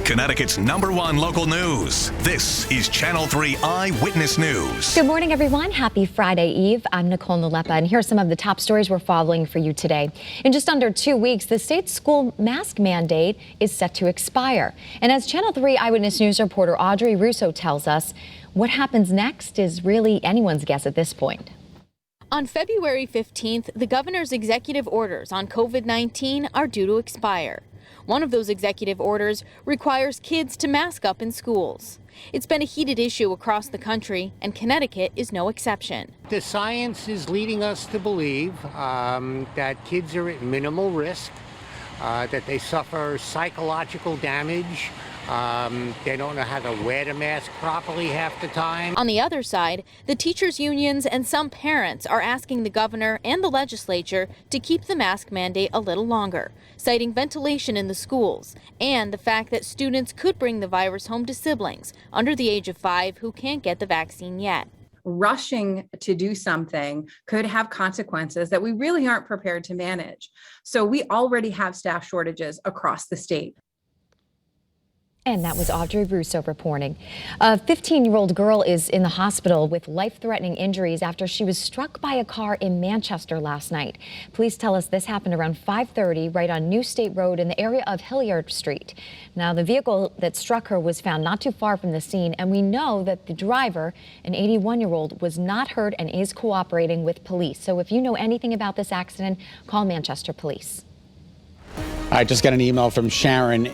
Connecticut's #1 local news. This is Channel 3 Eyewitness News. Good morning, everyone. Happy Friday Eve. I'm Nicole Nalepa, and here are some of the top stories we're following for you today. In just under 2 weeks, the state's school mask mandate is set to expire. And as Channel 3 Eyewitness News reporter Audrey Russo tells us, what happens next is really anyone's guess at this point. On February 15th, the governor's executive orders on COVID-19 are due to expire. One of those executive orders requires kids to mask up in schools. It's been a heated issue across the country, and Connecticut is no exception. The science is leading us to believe that kids are at minimal risk, that they suffer psychological damage. They don't know how to wear the mask properly half the time. On the other side, the teachers' unions and some parents are asking the governor and the legislature to keep the mask mandate a little longer, citing ventilation in the schools and the fact that students could bring the virus home to siblings under the age of 5 who can't get the vaccine yet. Rushing to do something could have consequences that we really aren't prepared to manage. So we already have staff shortages across the state. And that was Audrey Russo reporting. A 15-year-old girl is in the hospital with life-threatening injuries after she was struck by a car in Manchester last night. Police tell us this happened around 5:30 right on New State Road in the area of Hilliard Street. Now, the vehicle that struck her was found not too far from the scene, and we know that the driver, an 81-year-old, was not hurt and is cooperating with police. So if you know anything about this accident, call Manchester Police. I just got an email from Sharon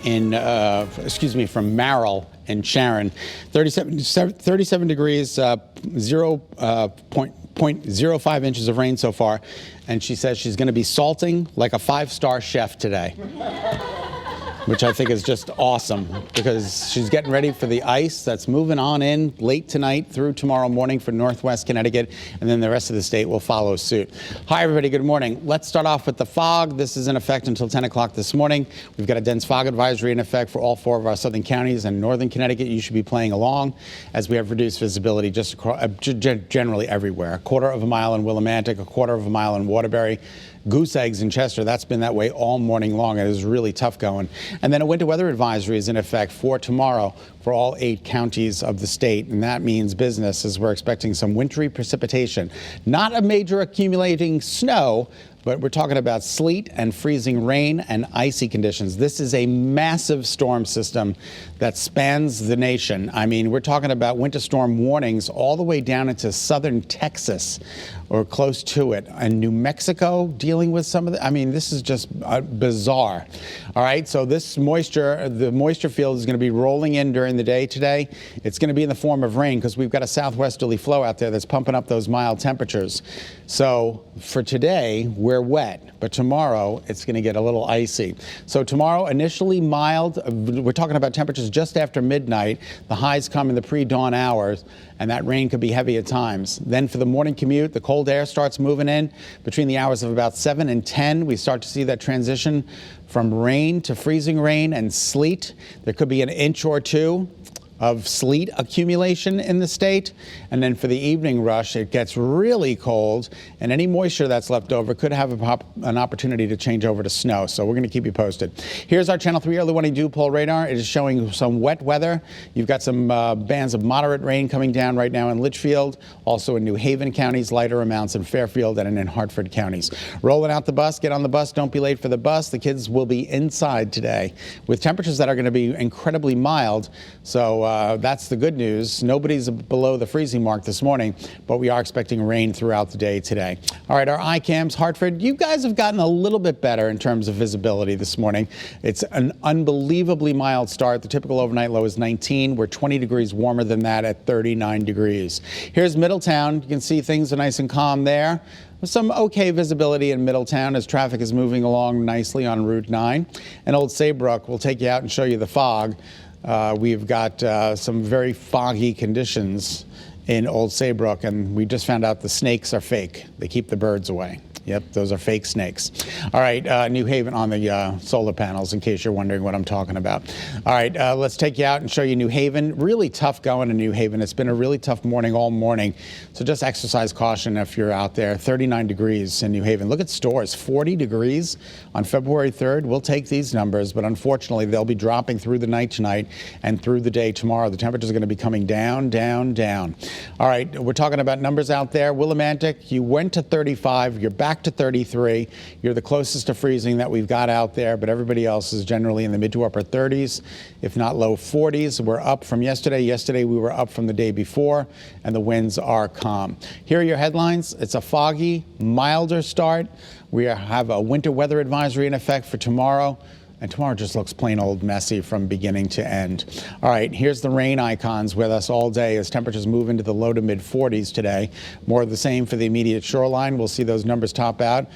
from Merrill in Sharon. 37 degrees, 0.05 inches of rain so far. And she says she's going to be salting like a 5-star chef today. Which I think is just awesome because she's getting ready for the ice that's moving on in late tonight through tomorrow morning for Northwest Connecticut, and then the rest of the state will follow suit. Hi, everybody. Good morning. Let's start off with the fog. This is in effect until 10 o'clock this morning. We've got a dense fog advisory in effect for all 4 of our southern counties and northern Connecticut. You should be playing along as we have reduced visibility just across, generally everywhere. 1/4 mile in Willimantic, 1/4 mile in Waterbury. Goose eggs in Chester, that's been that way all morning long. It is really tough going. And then a winter weather advisory is in effect for tomorrow for all 8 counties of the state. And that means business as we're expecting some wintry precipitation. Not a major accumulating snow, but we're talking about sleet and freezing rain and icy conditions. This is a massive storm system that spans the nation. I mean, we're talking about winter storm warnings all the way down into southern Texas or close to it, and New Mexico dealing with some of the, I mean, this is just bizarre. All right, so this moisture, the moisture field is going to be rolling in during the day today. It's going to be in the form of rain because we've got a southwesterly flow out there that's pumping up those mild temperatures. So for today, we're wet, but tomorrow it's going to get a little icy. So tomorrow, initially mild. We're talking about temperatures just after midnight. The highs come in the pre-dawn hours, and that rain could be heavy at times. Then for the morning commute, the cold air starts moving in between the hours of about 7 and 10. We start to see that transition from rain to freezing rain and sleet. There could be an inch or 2 of sleet accumulation in the state. And then for the evening rush, it gets really cold, and any moisture that's left over could have an opportunity to change over to snow. So we're going to keep you posted. Here's our Channel 3 early warning dew poll radar. It is showing some wet weather. You've got some bands of moderate rain coming down right now in Litchfield, also in New Haven counties, lighter amounts in Fairfield and in Hartford counties. Rolling out the bus, get on the bus, don't be late for the bus. The kids will be inside today with temperatures that are going to be incredibly mild. So that's the good news. Nobody's below the freezing mark this morning, but we are expecting rain throughout the day today. All right, our iCams, Hartford, you guys have gotten a little bit better in terms of visibility this morning. It's an unbelievably mild start. The typical overnight low is 19. We're 20 degrees warmer than that at 39 degrees. Here's Middletown. You can see things are nice and calm there. Some okay visibility in Middletown as traffic is moving along nicely on Route 9. And Old Saybrook, we'll take you out and show you the fog. We've got some very foggy conditions in Old Saybrook, and we just found out the snakes are fake. They keep the birds away. Yep, those are fake snakes. All right, New Haven on the solar panels, in case you're wondering what I'm talking about. All right, let's take you out and show you New Haven. Really tough going in New Haven. It's been a really tough morning all morning, so just exercise caution if you're out there. 39 degrees in New Haven. Look at stores, 40 degrees on February 3rd. We'll take these numbers, but unfortunately, they'll be dropping through the night tonight and through the day tomorrow. The temperatures are going to be coming down, down, down. All right, we're talking about numbers out there. Willimantic, you went to 35. You're back to 33. You're the closest to freezing that we've got out there, but everybody else is generally in the mid to upper 30s, if not low 40s. We're up from yesterday. Yesterday we were up from the day before, and the winds are calm. Here are your headlines. It's a foggy, milder start. We have a winter weather advisory in effect for tomorrow. And tomorrow just looks plain old messy from beginning to end. All right, here's the rain icons with us all day as temperatures move into the low to mid 40s today. More of the same for the immediate shoreline. We'll see those numbers top out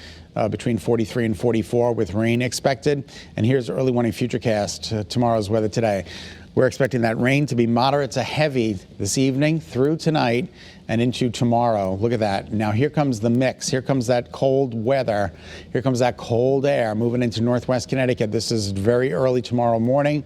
between 43 and 44 with rain expected. And here's the early warning futurecast, tomorrow's weather today. We're expecting that rain to be moderate to heavy this evening through tonight and into tomorrow. Look at that. Now here comes the mix. Here comes that cold weather. Here comes that cold air moving into northwest Connecticut. This is very early tomorrow morning.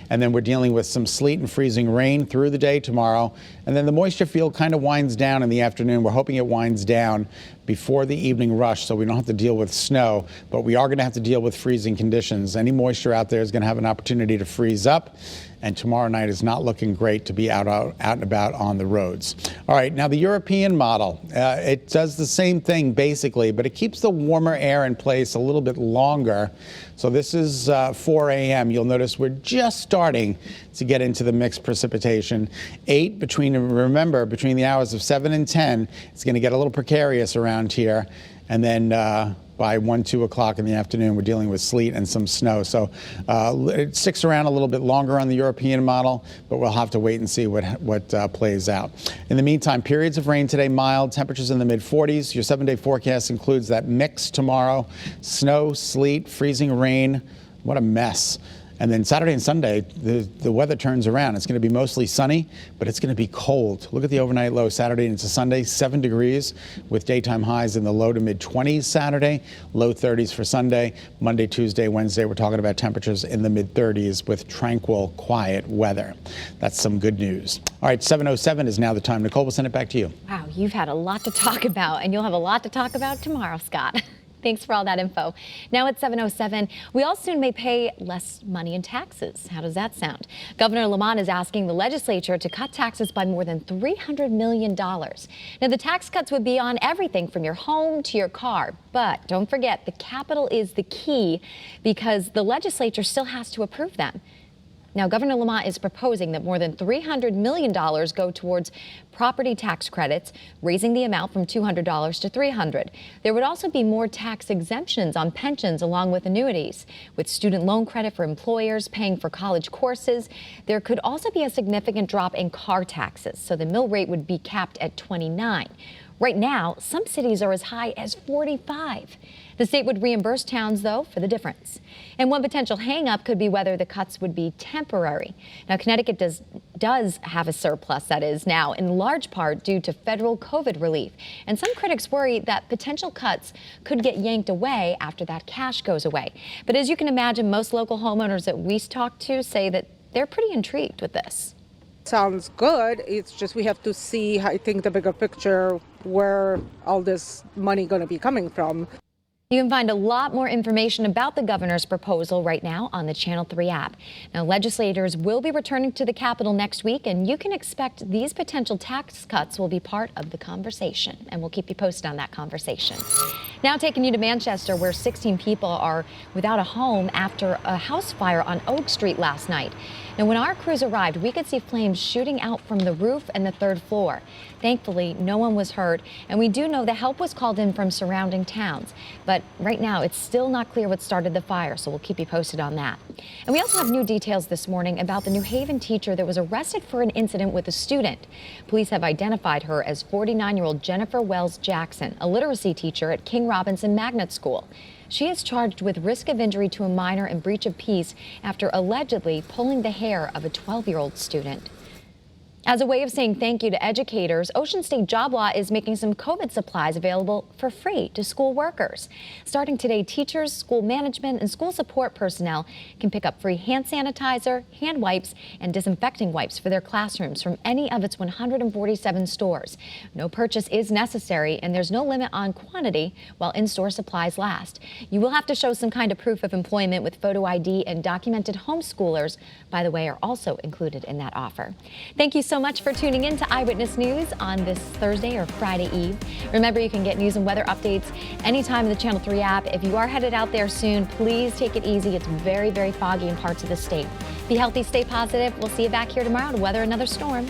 And then we're dealing with some sleet and freezing rain through the day tomorrow. And then the moisture field kind of winds down in the afternoon. We're hoping it winds down before the evening rush so we don't have to deal with snow, but we are going to have to deal with freezing conditions. Any moisture out there is going to have an opportunity to freeze up. And tomorrow night is not looking great to be out and about on the roads. All right, now the European model, it does the same thing basically, but it keeps the warmer air in place a little bit longer. So this is 4 a.m. You'll notice we're just starting to get into the mixed precipitation. Remember, between the hours of 7 and 10, it's going to get a little precarious around here. And then by 1, 2 o'clock in the afternoon, we're dealing with sleet and some snow. So it sticks around a little bit longer on the European model, but we'll have to wait and see what plays out. In the meantime, periods of rain today, mild, temperatures in the mid-40s. Your 7-day forecast includes that mix tomorrow, snow, sleet, freezing rain. What a mess. And then Saturday and Sunday, the weather turns around. It's going to be mostly sunny, but it's going to be cold. Look at the overnight low Saturday into Sunday, 7 degrees with daytime highs in the low to mid 20s Saturday, low 30s for Sunday. Monday, Tuesday, Wednesday, we're talking about temperatures in the mid 30s with tranquil, quiet weather. That's some good news. All right, 7:07 is now the time. Nicole, we'll send it back to you. Wow, you've had a lot to talk about, and you'll have a lot to talk about tomorrow, Scott. Thanks for all that info. Now at 7:07, we all soon may pay less money in taxes. How does that sound? Governor Lamont is asking the legislature to cut taxes by more than $300 million. Now, the tax cuts would be on everything from your home to your car. But don't forget, the Capitol is the key because the legislature still has to approve them. Now, Governor Lamont is proposing that more than $300 million go towards property tax credits, raising the amount from $200 to $300. There would also be more tax exemptions on pensions along with annuities. With student loan credit for employers paying for college courses, there could also be a significant drop in car taxes, so the mill rate would be capped at 29. Right now, some cities are as high as 45. The state would reimburse towns, though, for the difference. And one potential hang-up could be whether the cuts would be temporary. Now, Connecticut does have a surplus, that is, now, in large part due to federal COVID relief. And some critics worry that potential cuts could get yanked away after that cash goes away. But as you can imagine, most local homeowners that we talk to say that they're pretty intrigued with this. Sounds good. It's just we have to see, I think, the bigger picture, where all this money going to be coming from. You can find a lot more information about the governor's proposal right now on the Channel 3 app. Now, legislators will be returning to the Capitol next week, and you can expect these potential tax cuts will be part of the conversation, and we'll keep you posted on that conversation. Now taking you to Manchester, where 16 people are without a home after a house fire on Oak Street last night. Now, when our crews arrived, we could see flames shooting out from the roof and the third floor. Thankfully, no one was hurt, and we do know that help was called in from surrounding towns. But right now, it's still not clear what started the fire, so we'll keep you posted on that. And we also have new details this morning about the New Haven teacher that was arrested for an incident with a student. Police have identified her as 49-year-old Jennifer Wells Jackson, a literacy teacher at King Robinson Magnet School. She is charged with risk of injury to a minor and breach of peace after allegedly pulling the hair of a 12-year-old student. As a way of saying thank you to educators, Ocean State Job Law is making some COVID supplies available for free to school workers. Starting today, teachers, school management, and school support personnel can pick up free hand sanitizer, hand wipes, and disinfecting wipes for their classrooms from any of its 147 stores. No purchase is necessary, and there's no limit on quantity while in-store supplies last. You will have to show some kind of proof of employment with photo ID, and documented homeschoolers, by the way, are also included in that offer. Thank you so much for tuning in to Eyewitness News on this Thursday or Friday Eve. Remember, you can get news and weather updates anytime in the Channel 3 app. If you are headed out there soon, please take it easy. It's very, very foggy in parts of the state. Be healthy, stay positive. We'll see you back here tomorrow to weather another storm.